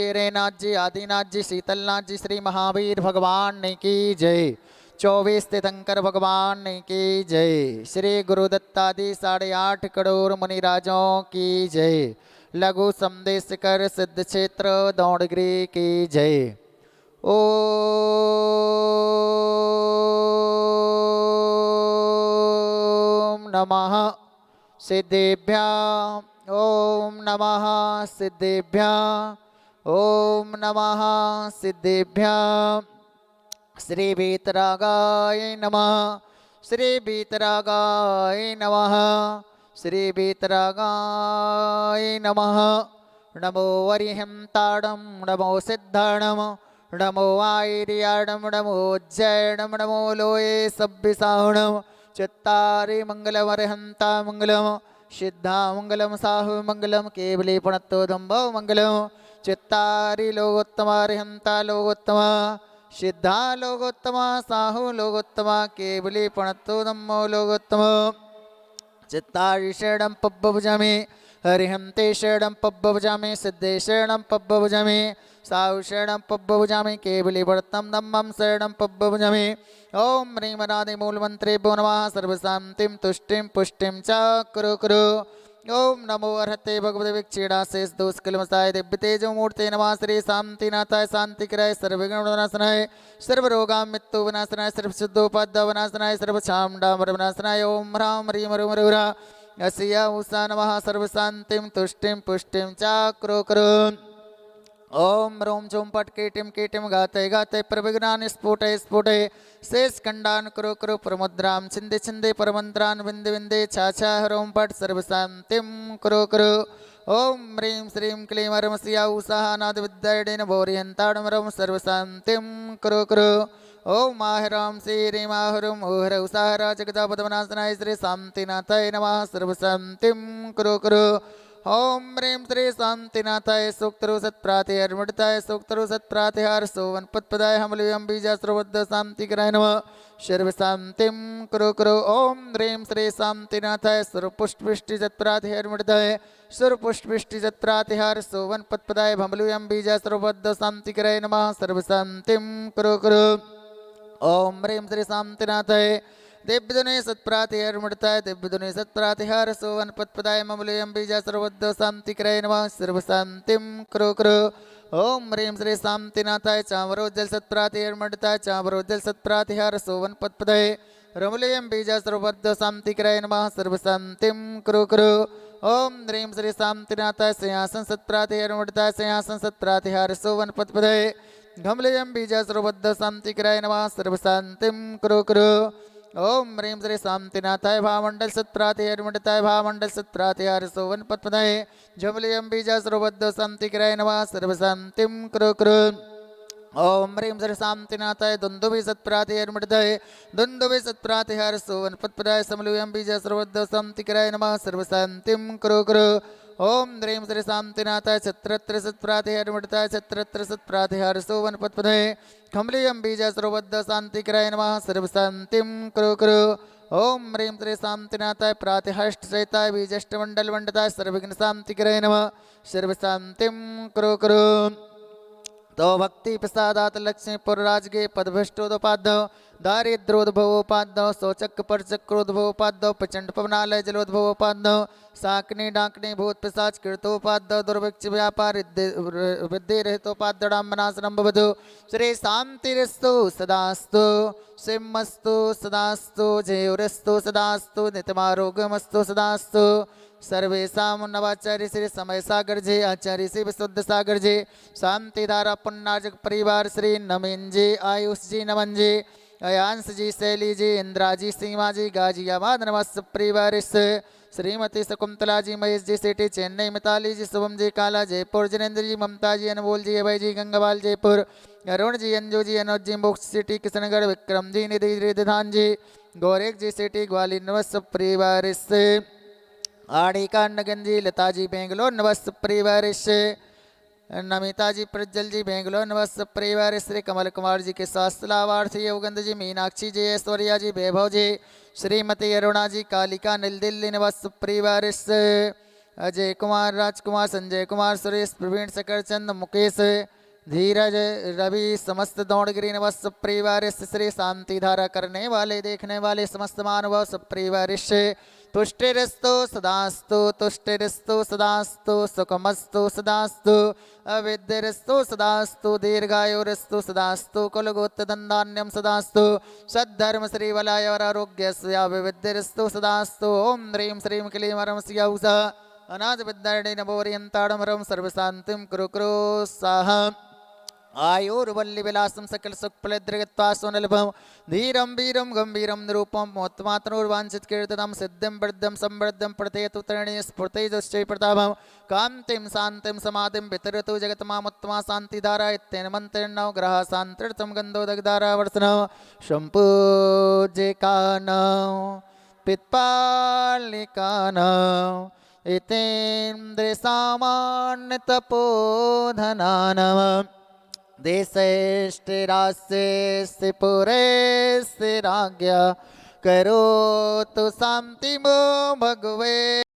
रेनाथ जी, आदिनाथ जी, शीतलनाथ जी, श्री महावीर भगवान की जय। 24 तीर्थंकर भगवान की जय। श्री गुरुदत्तादि 8.5 करोड़ मुनिराजों की जय। लघु संदेशकर सिद्ध क्षेत्र दौड़गिरी की जय। ओम नमः सिद्धेभ्यां। ओम नमः सिद्धेभ्यां। ओम नमः सिद्धेभ्यां। श्री वीतरागाय नमः। श्री वीतरागाय नमः। श्री वीतरागाय नमः। नमो वरिहंताणं नमो सिद्धाणं नमो आयर्याणं नमो उज्जयणं नमो लोये सब्बिसाहुणं चित्तारि मंगलमर्हंता मंगलम सिद्धा मंगलम साहु मंगलम केवली पुणत्तोदम्भो मंगलम चित्तारि लोकोत्तमार्हंता लोकोत्तमा सिद्धा लोकोत्तमा साहु लोकोत्तमा केवली पुणत्तोदम्भो लोकोत्तमा चित्तारि शरणं पब्बभुजामि हरिहंते शरणं पब्बभुजामि सिद्धे शरणं पब्बभुजामि साहु शरणं पब्बभुजामि केवली वर्तं धम्मं शरणं पब्बभुजामि। ओम ह्रीं राधे मूलमंत्रेभ्यो नमः। सर्वशांतिं तुष्टिं पुष्टिं च कुरु कुरु। ओम नमो अर्हते भगवते विक्षीणाशेष दोषकलमसाय दिव्य तेजो मूर्ते नमः। श्री शांतिनाथाय शांतिकराय सर्वगुणविनाशनाय सर्वरोगां मृत्यु विनाशनाय सर्वशुद्धोपाध्याय विनाशनाय सर्वशामडामर विनाशनाय ओम ह्रां ह्रीं ह्रूं अस्या उषा नमः। सर्वशांतिं तुष्टिं पुष्टिं च कुरु कुरु। ओम रोम झोम पट कीटिम कीटिम गाते गाते प्रविघ्नानि स्फुटे स्फुटे शेष खंडान कुरु कुरु प्रमुद्रां छिंदे छिंदे परमंत्रान विंदे विंदे छाछा हरोम पट सर्वशांतिम कुरु कुरु। ओम ह्रीं श्रीं क्लीं हरमस्या उषा नाद विद्याडेन भौरिहंताडमरम सर्वशांतिम कुरु कुरु। ओम आहराम श्री माहरुम ओहर उषाहरा जगदापदवनाशनाय श्री शांतिनाथाय नमः। सर्वशांतिम कुरु कुरु। ओम ह्रीं श्री शांतिनाथाय सूक्तरु सत्प्रातिहारमृताय सूक्तरु सत्प्रातिहार सोवनपत्पदाय हमलुयं बीजास्त्रबद्ध शांतिकराय नमः। सर्वशांतिं कुरु कुरु। ओम ह्रीं श्री शांतिनाथाय सुरपुष्टपुष्टि सत्प्रातिहारमृताय सुरपुष्टपुष्टि सत्प्रातिहार सोवनपत्पदाय हमलुयं बीजास्त्रबद्ध शांतिकराय नमः। सर्वशांतिं कुरु कुरु। ओम ह्रीं श्री शांतिनाथाय दिव्यदुने सत्प्रातिहारमृताय दिव्यदुने सत्प्रातिहार सोवनपत्पदाय ममलयं बीजा सर्वद्ध शांतिकराय नमः। सर्वशांतिं कुरु कुरु। ओम ह्रीं श्री शांतिनाथाय चामरोज्जल सत्प्रातिहारमृताय चामरोज्जल सत्प्रातिहार सोवनपत्पदाय रमलयं बीजा सर्वद्ध शांतिकराय नमः। सर्वशांतिं कुरु कुरु। ओम ह्रीं श्री शांतिनाथाय सिंहासन सत्प्रातिहारमृताय सिंहासन सत्प्रातिहार सोवनपत्पदाय घमलयं बीजा सर्वद्ध शांतिकराय नमः। सर्वशांतिं कुरु कुरु। ओम ह्रीं श्री शांतिनाथाय भामंडल सत्प्रातिहारमृताय भामंडल सत्प्रातिहार सोवनपत्पदाय झमलयं बीजा सर्वद्ध शांतिकराय नमः। सर्वशांतिं कुरु कुरु। ओम ह्रीं श्री शांतिनाथाय दुंदुभि सत्प्रातिहारमृताय दुंदुभि सत्प्रातिहार सोवनपत्पदाय समलयं बीजा सर्वद्ध शांतिकराय नमः। सर्वशांतिं कुरु कुरु। ओम ह्रीं श्री शांतिनाथाय छत्रत्र सत्प्रातिहारमृताय छत्रत्र सत्प्रातिहार सोवनपत्पदाय खमलयं बीजा सर्वद्ध शांतिकराय नमः। सर्वशांतिं कुरु कुरु। ओम ह्रीं श्री शांतिनाथाय प्रातिहाष्ट सहिताय बीजष्टमंडल मंडताय सर्वघ्न शांतिकराय नमः। सर्वशांतिं कुरु कुरु। तो भक्ति प्रसादात लक्ष्मीपुर राजगे पदभ्रष्टोदपाद्य दारिद्रोद्भवोपाद्य शौचक परचक्रोद्भवोपाद्य प्रचंड पवनालय जलोद्भवोपाद्य साकनी डाकनी भूत पिशाच कृतोपाद्य दुर्भिक्ष व्यापार विद्ये रहितोपाद्य डाम्बनाशनम भवतु। श्री शांतिरस्तु सदास्तु सिंहस्तु सदास्तु जयोरस्तु सदास्तु नित्यमारोग्यमस्तु सदास्तु। सर्वेशा नवाचार्य श्री समय सागर जी आचार्य श्री विशुद्ध सागर जी शांतिधारा पुन्नार्जक परिवार श्री नमीन जी आयुष जी नमन जी अयांश जी शैली जी इंद्रा जी सीमा जी गाजियाबाद नमस् परिवार श्रीमती शकुंतला जी महेश जी सेठी चेन्नई मिताली जी शुभम जी काला जयपुर जिनेन्द्र जी ममता जी अनमोल जी अभय जी गंगावाल जयपुर अरुण जी अंजू जी अनुज जी मोक्ष सिटी किशनगढ़ विक्रम जी निधि रिधान जी गौरेख जी सेठी ग्वालियर नमस् परिवार आड़िका नगंजी लता जी बेंगलोर नवस परिवार से नमिता जी प्रज्वल जी बेंगलोर नवस परिवार श्री कमल कुमार जी के स्वास्थ्य लाभार्थी योगेंद्र जी मीनाक्षी जी ऐश्वर्या जी वैभव जी श्रीमती अरुणा जी कालिका नील दिल्ली नवस परिवार से अजय कुमार, राजकुमार, संजय कुमार, सुरेश, प्रवीण, सकल चंद, मुकेश, धीरज, रवि, समस्त दौड़गिरी नवस परिवार श्री शांति धारा करने वाले देखने वाले समस्त मानव सपरिवार तुष्टिरस्तु सदास्तु, तुष्टिरस्तु सदास्तु, सुखमस्तु सदास्तु, अविद्यरस्तु सदास्तु, दीर्घायुरस्तु सदास्तु, कुलगोत्रदंडान्यम सदास्तु, सद्धर्म श्रीवलायवरारोग्यस्याभिविद्यरस्तु सदास्तु। ओम ह्रीं श्रीं क्लीं वरं स्यौषा अनाथ विद्यारण्य नवोरियंताड़मरम सर्वशांतिम कुरु कुरु स्वाहा। आयुर्वल्ली विलासम सकल सुखफलद्रगत्वा सुनलभम धीरम वीरम गंभीरम निरूपम मोत्मातनुर्वांछित कीर्तनम सिद्धिम वृद्धम संवृद्धम प्रथेतु तरणीय स्फुर्तिजश्चै प्रतापम कांतिम शांतिम समाधिम वितरतु जगतमामुत्तमा शांतिधारा इत्येन मंत्रेण ग्रह शांतिर्थम गंधोदगधारा वर्षणं संपूज्यकानां पित्पालिकानां इतेन्द्रसामान्यतपोधनानां देशेष्टिरास्येऽस्ति पुरेऽस्ति राज्ञा करोतु शान्तिमो भगवे।